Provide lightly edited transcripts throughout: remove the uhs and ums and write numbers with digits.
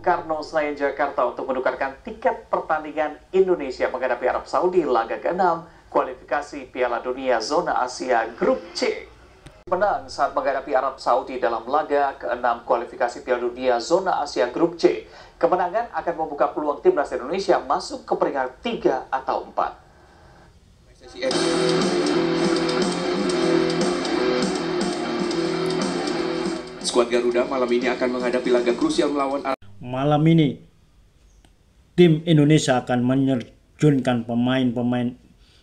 Bung Karno, Senayan, Jakarta untuk menukarkan tiket pertandingan Indonesia menghadapi Arab Saudi laga ke-6 kualifikasi Piala Dunia Zona Asia Grup C. Menang saat menghadapi Arab Saudi dalam laga ke-6 kualifikasi Piala Dunia Zona Asia Grup C. Kemenangan akan membuka peluang timnas Indonesia masuk ke peringkat 3 atau 4. Skuad Garuda malam ini akan menghadapi laga krusial melawan Malam ini tim Indonesia akan menerjunkan pemain-pemain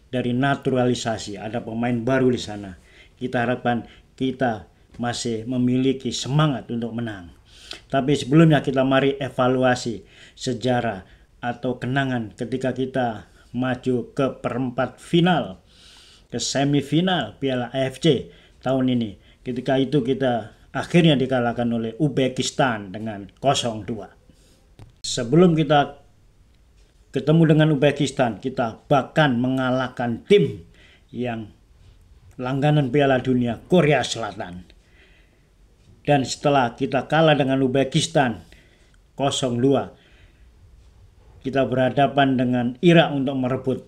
dari naturalisasi. Ada pemain baru di sana. Kita harapkan kita masih memiliki semangat untuk menang. Tapi sebelumnya kita mari evaluasi sejarah atau kenangan ketika kita maju ke perempat final, ke semifinal Piala AFC tahun ini. Ketika itu kita akhirnya dikalahkan oleh Uzbekistan dengan 0-2. Sebelum kita ketemu dengan Uzbekistan, kita bahkan mengalahkan tim yang langganan Piala Dunia, Korea Selatan. Dan setelah kita kalah dengan Uzbekistan 0-2, kita berhadapan dengan Irak untuk merebut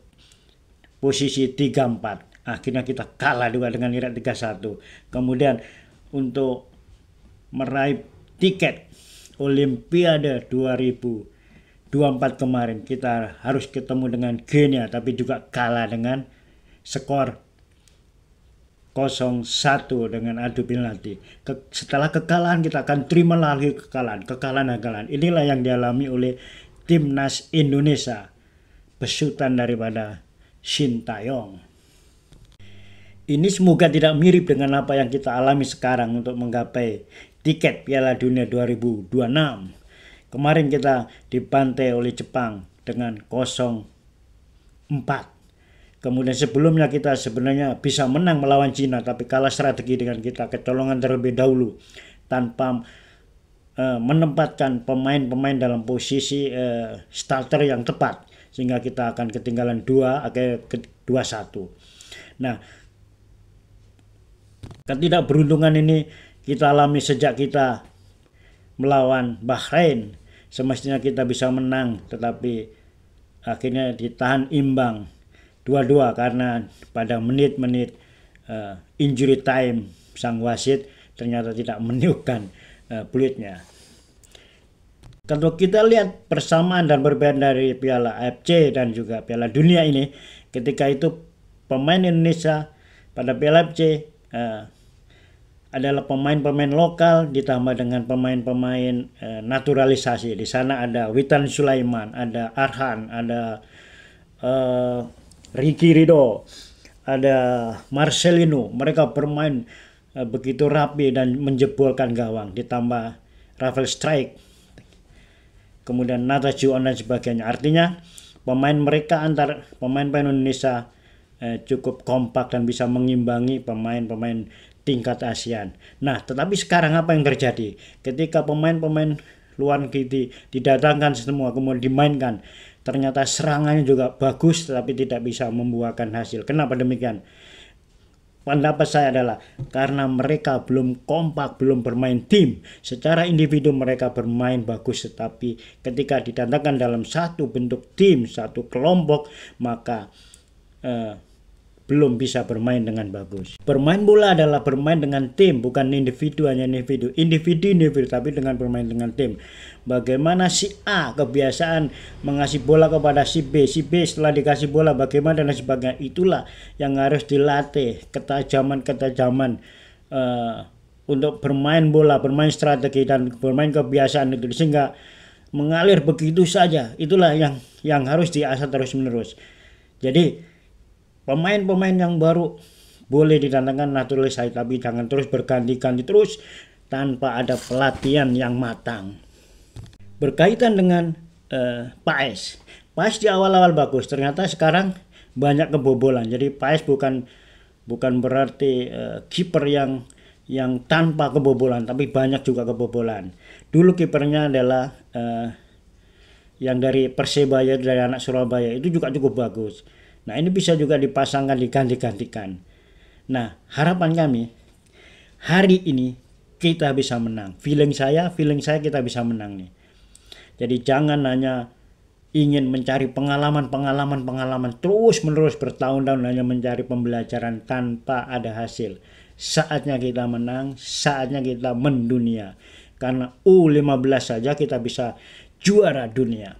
posisi 3-4. Akhirnya kita kalah juga dengan Irak 3-1. Kemudian untuk meraih tiket Olimpiade 2024 kemarin kita harus ketemu dengan Kenya, tapi juga kalah dengan skor 0-1 dengan adu penalti. Setelah kekalahan kita akan terima lagi kekalahan. Inilah yang dialami oleh timnas Indonesia, besutan daripada Sintayong. Ini semoga tidak mirip dengan apa yang kita alami sekarang untuk menggapai tiket Piala Dunia 2026. Kemarin kita dibantai oleh Jepang dengan 0-4. Kemudian sebelumnya kita sebenarnya bisa menang melawan Cina, tapi kalah strategi dengan kita kecolongan terlebih dahulu tanpa menempatkan pemain-pemain dalam posisi starter yang tepat, sehingga kita akan ketinggalan 2 akhirnya ke 2-1. Nah, ketidakberuntungan ini kita alami sejak kita melawan Bahrain. Semestinya kita bisa menang, tetapi akhirnya ditahan imbang 2-2 karena pada menit-menit injury time sang wasit ternyata tidak meniupkan peluitnya. Kalau kita lihat persamaan dan perbedaan dari Piala AFC dan juga Piala Dunia ini, ketika itu pemain Indonesia pada Piala AFC adalah pemain-pemain lokal ditambah dengan pemain-pemain naturalisasi. Di sana ada Witan Sulaiman, ada Arhan, ada Ricky Ridho, ada Marcelino. Mereka bermain begitu rapi dan menjebolkan gawang. Ditambah Rafael Strike, kemudian Nata Juan dan sebagainya. Artinya pemain mereka antar pemain-pemain Indonesia cukup kompak dan bisa mengimbangi pemain-pemain tingkat ASEAN. Nah, tetapi sekarang apa yang terjadi? Ketika pemain-pemain luar negeri didatangkan semua kemudian dimainkan, ternyata serangannya juga bagus tetapi tidak bisa membuahkan hasil. Kenapa demikian? Pendapat saya adalah karena mereka belum kompak, belum bermain tim. Secara individu mereka bermain bagus, tetapi ketika didatangkan dalam satu bentuk tim, satu kelompok, maka belum bisa bermain dengan bagus. Bermain bola adalah bermain dengan tim, bukan individu, hanya individu, tapi dengan bermain dengan tim. Bagaimana si A kebiasaan mengasih bola kepada si B setelah dikasih bola bagaimana dan sebagainya, itulah yang harus dilatih, ketajaman untuk bermain bola, bermain strategi dan bermain kebiasaan itu, sehingga mengalir begitu saja. Itulah yang harus diasah terus menerus. Jadi pemain-pemain yang baru boleh didatangkan naturalisasi, tapi jangan terus berganti-ganti terus tanpa ada pelatihan yang matang. Berkaitan dengan Paes di awal-awal bagus, ternyata sekarang banyak kebobolan. Jadi Paes bukan berarti kiper yang tanpa kebobolan, tapi banyak juga kebobolan. Dulu kipernya adalah yang dari Persebaya, dari anak Surabaya, itu juga cukup bagus. Nah, ini bisa juga dipasangkan, diganti-gantikan. Nah, harapan kami hari ini kita bisa menang. Feeling saya kita bisa menang nih. Jadi jangan hanya ingin mencari pengalaman terus-menerus bertahun-tahun hanya mencari pembelajaran tanpa ada hasil. Saatnya kita menang, saatnya kita mendunia. Karena U15 saja kita bisa juara dunia.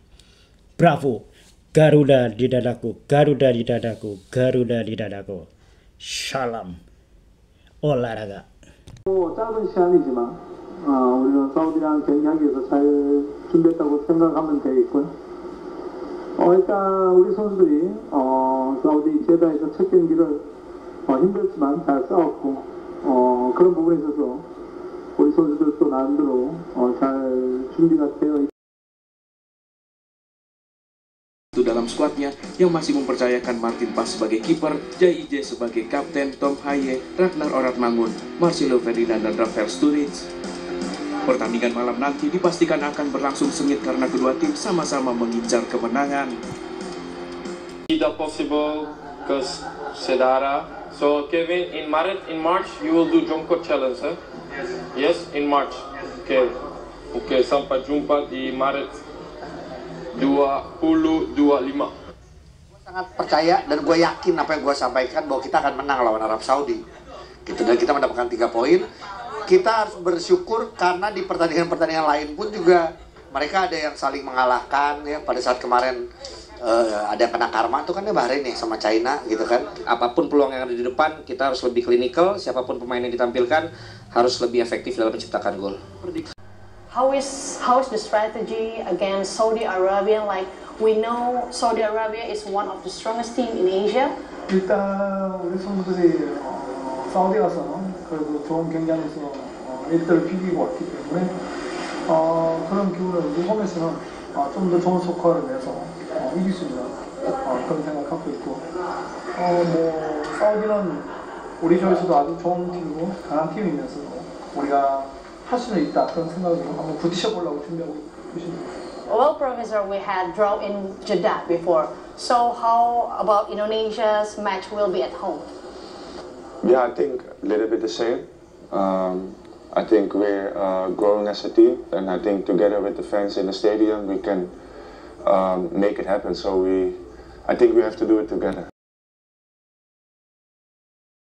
Bravo, Garuda di dadaku, Garuda di dadaku, Garuda di dadaku. Salam olahraga. 짧은 시간이지만 우리는 사우디랑 경기하기 위해서 잘 준비했다고 생각하면 되겠고요. 일단 우리 선수들이 사우디 제다에서 첫 경기를 힘들지만 잘 싸웠고 그런 부분에 있어서 우리 선수들도 나름대로 잘 준비가 되어 Itu dalam skuadnya yang masih mempercayakan Martin Pas sebagai kiper, Jai Ije sebagai kapten, Tom Haye, Ragnar Oratmangun, Marcelo Ferdinand dan Rafael Sturridge. Pertandingan malam nanti dipastikan akan berlangsung sengit karena kedua tim sama-sama mengincar kemenangan. Tidak possible because Sedara. So Kevin, in March you will do Jongkot challenge, huh? Yes, in March. Okay. Okay, sampai jumpa di Maret 2025. Sangat percaya dan gue yakin apa yang gue sampaikan bahwa kita akan menang lawan Arab Saudi. Gitu, dan kita mendapatkan 3 poin. Kita harus bersyukur karena di pertandingan-pertandingan lain pun juga mereka ada yang saling mengalahkan ya. Pada saat kemarin ada yang kena karma itu kan ya Bahrain nih sama China gitu kan. Apapun peluang yang ada di depan kita harus lebih klinikal. Siapapun pemain yang ditampilkan harus lebih efektif dalam menciptakan gol. How is the strategy against Saudi Arabia? Like we know Saudi Arabia is one of the strongest team in Asia. 일단 우리 선수들이 사우디 가서 그래도 좋은 경기하면서 1대를 비기고 왔기 때문에 그런 기운을 우리 홈에서는 좀 더 좋은 스코어를 내서 이길 수 있는 그런 생각 갖고 있고 뭐 사우디는 우리 조에서도 아주 좋은 팀이고 강한 팀이면서도 우리가 할 수는 있다 그런 생각으로 한번 부딪혀 보려고 준비하고 있습니다. Well, Professor, we had draw in Jeddah before. So how about Indonesia's match will be at home? Yeah, I think a little bit the same. I think we're growing as a team, and I think together with the fans in the stadium, we can make it happen. So I think we have to do it together.